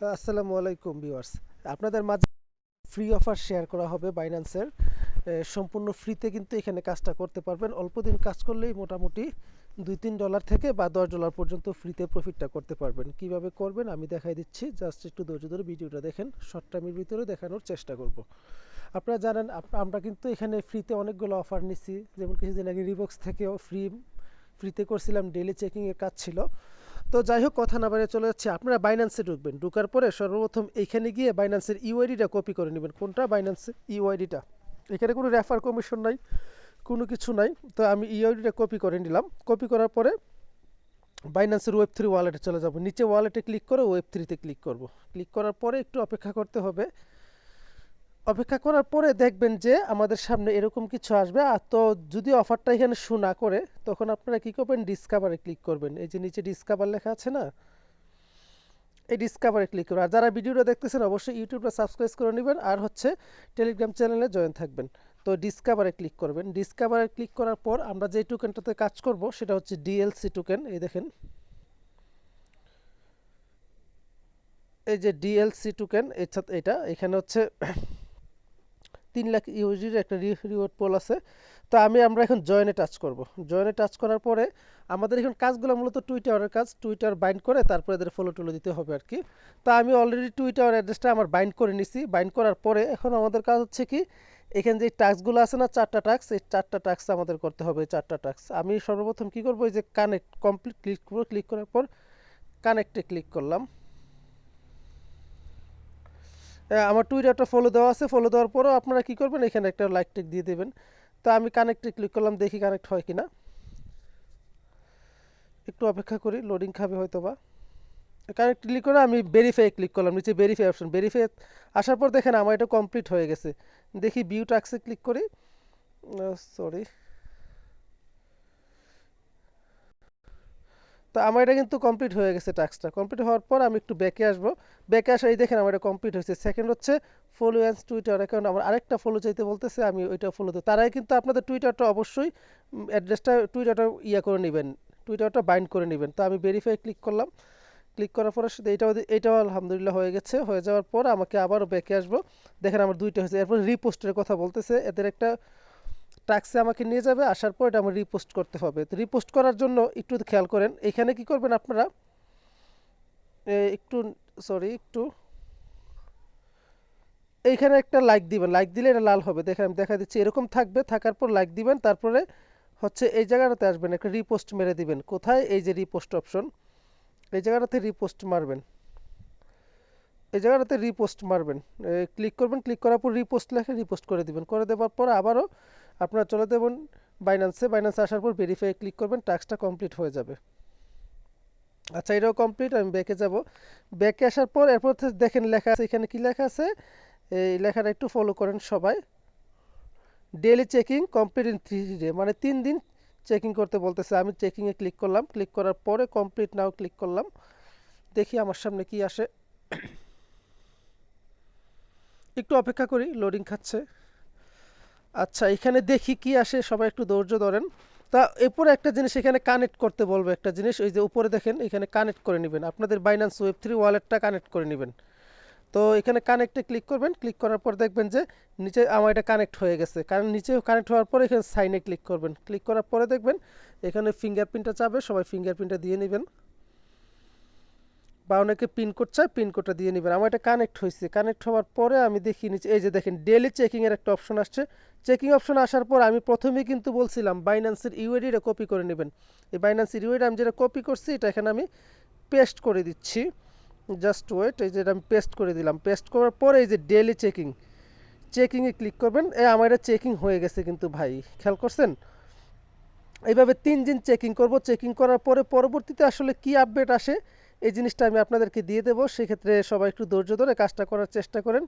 আসসালামু আলাইকুম ভিউয়ার্স। আপনাদের মাঝে ফ্রি অফার শেয়ার করা হবে বাইন্যান্সের। সম্পূর্ণ ফ্রিতে কিন্তু এখানে কাজটা করতে পারবেন। অল্প দিন কাজ করলেই মোটামুটি $2-3 থেকে বা $10 পর্যন্ত ফ্রিতে প্রফিটটা করতে পারবেন। কিভাবে করবেন আমি দেখাই দিচ্ছি। জাস্ট একটু ধৈর্য ধরে ভিডিওটা দেখেন। শর্ট টাইমের ভিতরে দেখানোর চেষ্টা করব। আপনারা জানেন আমরা কিন্তু এখানে ফ্রিতে অনেকগুলো অফার নিচ্ছি। যেমন কিছুদিন আগে রিবক্স থেকেও ফ্রিতে করছিলাম, ডেইলি চেকিং এর কাজ ছিল। তো যাই হোক, কথা না বাড়িয়ে চলে যাচ্ছে। আপনারা বাইন্যান্সে ঢুকবেন, ঢোকার পরে সর্বপ্রথম এইখানে গিয়ে বাইন্যান্সের ইউআইডিটা কপি করে নেবেন। কোনটা? বাইন্যান্সের ইউআইডিটা। এখানে কোনো রেফার কমিশন নাই, কোনো কিছু নাই। তো আমি ইউআইডিটা কপি করে নিলাম। কপি করার পরে বাইন্যান্সের ওয়েব3 ওয়ালেটে চলে যাব। নিচে ওয়ালেটে ক্লিক করে ওয়েব3তে ক্লিক করব। ক্লিক করার পরে একটু অপেক্ষা করতে হবে। অপেক্ষা করার পরে দেখবেন যে আমাদের সামনে এরকম কিছু আসবে। আর তো যদি অফারটা এখানে শো না করে, তখন আপনারা কি করবেন? ডিসকাভারে ক্লিক করবেন। এই যে নিচে ডিসকাভার লেখা আছে না, এই ডিসকাভারে ক্লিক করবেন। আর যারা ভিডিওটা দেখতেছেন অবশ্যই ইউটিউবটা সাবস্ক্রাইব করে নেবেন, আর হচ্ছে টেলিগ্রাম চ্যানেলে জয়েন থাকবেন। তো ডিসকাভারে ক্লিক করবেন। ডিসকাভারে ক্লিক করার পর আমরা যে টোকেনটাতে কাজ করব সেটা হচ্ছে ডিএলসি টোকেন। এই দেখেন, এই যে ডিএলসি টোকেন, এটা এখানে হচ্ছে 3 লাখ ইউএসডির একটা রিওয়ার্ড পোল আছে। তো আমরা এখন জয়েনে টাচ করব। জয়েনে টাচ করার পরে আমাদের এখন কাজগুলো মূলত টুইটারের কাজ। টুইটার বাইন্ড করে তারপরে এদের ফলো টলো দিতে হবে আর কি। তো আমি অলরেডি টুইটার অ্যাড্রেসটা আমার বাইন্ড করে নিছি। বাইন্ড করার পরে এখন আমাদের কাজ হচ্ছে কি, এখানে যে টাস্কগুলো আছে না, 4টা টাস্ক, এই 4টা টাস্ক আমাদের করতে হবে। 4টা টাস্ক আমি সর্বপ্রথম কি করব, এই যে কানেক্ট কমপ্লিট ক্লিক করব। ক্লিক করার পর কানেক্টে ক্লিক করলাম। আমার টুইটারটা ফলো দেওয়া আছে। ফলো দেওয়ার পরও আপনারা কি করবেন, এখানে একটা লাইক টেক দিয়ে দেবেন। তো আমি কানেক্টে ক্লিক করলাম, দেখি কানেক্ট হয় কিনা। একটু অপেক্ষা করি, লোডিং খাবে হয়তো বা। কানেক্ট ক্লিক করে আমি ভেরিফাই ক্লিক করলাম। নিচে ভেরিফাই অপশন, ভেরিফাই আসার পর দেখেন আমার এটা কমপ্লিট হয়ে গেছে। দেখি ভিউ টাস্কে ক্লিক করি। সরি, তো আমার এটা কিন্তু কমপ্লিট হয়ে গেছে। টাস্কটা কমপ্লিট হওয়ার পর আমি একটু ব্যাকে আসবো। ব্যাকে আসা, এই দেখেন আমার এটা কমপ্লিট হয়েছে। সেকেন্ড হচ্ছে ফলো অ্যান্ড টুইটার অ্যাকাউন্ট। আমার আরেকটা ফলো চাইতে বলতেছে, আমি ওইটা ফলো দেবো। তারাই কিন্তু আপনাদের টুইটারটা অবশ্যই অ্যাড্রেসটা টুইটারটা করে নেবেন, টুইটারটা বাইন্ড করে নেবেন। তো আমি ভেরিফাই ক্লিক করলাম। ক্লিক করার পরে সাথে এইটাও আলহামদুলিল্লাহ হয়ে গেছে। হয়ে যাওয়ার পর আমাকে আবারও ব্যাকে আসবো। দেখেন আমার দুইটা হয়েছে। এরপর রিপোস্টের কথা বলতেছে, এদের একটা টাস্কে আমাকে নিয়ে যাবে। আসার পর এটা আমার রিপোস্ট করতে হবে। তো রিপোস্ট করার জন্য একটু খেয়াল করেন, এখানে কি করবেন আপনারা, একটু সরি একটু এইখানে একটা লাইক দিবেন। লাইক দিলে এটা লাল হবে, দেখেন আমি দেখা দিচ্ছি এরকম থাকবে। থাকার পর লাইক দিবেন, তারপরে হচ্ছে এই জায়গাটাতে আসবেন, একটা রিপোস্ট মেরে দিবেন। কোথায়? এই যে রিপোস্ট অপশন, এই জায়গাটাতে রিপোস্ট মারবেন। এই জায়গাটাতে রিপোস্ট মারবেন, ক্লিক করবেন। ক্লিক করার পর রিপোস্ট লেখে রিপোস্ট করে দিবেন। করে দেওয়ার পর আবারও আপনারা চলে দেবেন বাইন্যান্সে। বাইন্যান্সে আসার পর ভেরিফাই ক্লিক করবেন, টাস্কটা কমপ্লিট হয়ে যাবে। আচ্ছা, এটাও কমপ্লিট। আমি ব্যাকে যাব। ব্যাকে আসার পর এরপর দেখেন লেখা আছে, এখানে কি লেখা আছে, এই লেখাটা একটু ফলো করেন সবাই। Daily checking complete in 3 day, মানে 3 দিন চেকিং করতে বলতেছে। আমি চেকিংয়ে ক্লিক করলাম। ক্লিক করার পরে কমপ্লিট নাও ক্লিক করলাম। দেখি আমার সামনে কি আসে। একটু অপেক্ষা করি, লোডিং খাচ্ছে। আচ্ছা, এখানে দেখি কি আসে, সবাই একটু ধৈর্য ধরেন। তা এরপরে একটা জিনিস এখানে কানেক্ট করতে বলবো। একটা জিনিস ওই যে উপরে দেখেন, এখানে কানেক্ট করে নেবেন, আপনাদের বাইন্যান্স ওয়েব3 ওয়ালেটটা কানেক্ট করে নেবেন। তো এখানে কানেক্টে ক্লিক করবেন। ক্লিক করার পর দেখবেন যে নিচে আমার এটা কানেক্ট হয়ে গেছে। কারণ নিচে কানেক্ট হওয়ার পরে এখানে সাইনে ক্লিক করবেন। ক্লিক করার পরে দেখবেন এখানে ফিঙ্গারপ্রিন্টটা চাবে, সবাই ফিঙ্গারপ্রিন্টটা দিয়ে নেবেন। বা অনেকে পিনকোড চায়, পিনকোডটা দিয়ে নেবেন। আমার এটা কানেক্ট হয়েছে। কানেক্ট হওয়ার পরে আমি দেখি নিচে এই যে দেখেন ডেইলি চেকিং এর একটা অপশন আসছে। চেকিং অপশন আসার পর আমি প্রথমেই কিন্তু বলছিলাম বাইন্যান্সের ইউআইডিটা কপি করে নেবেন। এই বাইন্যান্সের ইউআইডি আমি যেটা কপি করছি, এটা এখানে আমি পেস্ট করে দিচ্ছি। জাস্ট ওয়েট, এই যে এটা আমি পেস্ট করে দিলাম। পেস্ট করার পরে এই যে ডেইলি চেকিং, চেকিংয়ে ক্লিক করবেন। আমার এটা চেকিং হয়ে গেছে কিন্তু ভাই, খেয়াল করছেন? এইভাবে 3 দিন চেকিং করব। চেকিং করার পরে পরবর্তীতে আসলে কি আপডেট আসে, এই জিনিসটা আমি আপনাদেরকে দিয়ে দেবো। সেক্ষেত্রে সবাই একটু ধৈর্য ধরে কাজটা করার চেষ্টা করেন।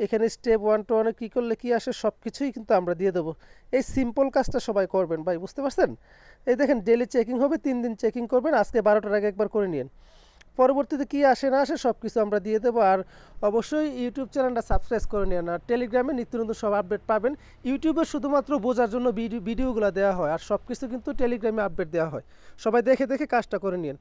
এখানে স্টেপ 1 টু 1 কী করলে কি আসে সব কিছুই কিন্তু আমরা দিয়ে দেবো। এই সিম্পল কাজটা সবাই করবেন ভাই, বুঝতে পারছেন? এই দেখেন ডেইলি চেকিং হবে, 3 দিন চেকিং করবেন। আজকে 12টার আগে একবার করে নিন। পরবর্তীতে কি আসে না আসে সব কিছু আমরা দিয়ে দেবো। আর অবশ্যই ইউটিউব চ্যানেলটা সাবস্ক্রাইব করে নিন। আর টেলিগ্রামে নিত্য নতুন সব আপডেট পাবেন। ইউটিউবে শুধুমাত্র বোঝার জন্য ভিডিওগুলো দেওয়া হয়, আর সব কিছু কিন্তু টেলিগ্রামে আপডেট দেওয়া হয়। সবাই দেখে দেখে কাজটা করে নিন।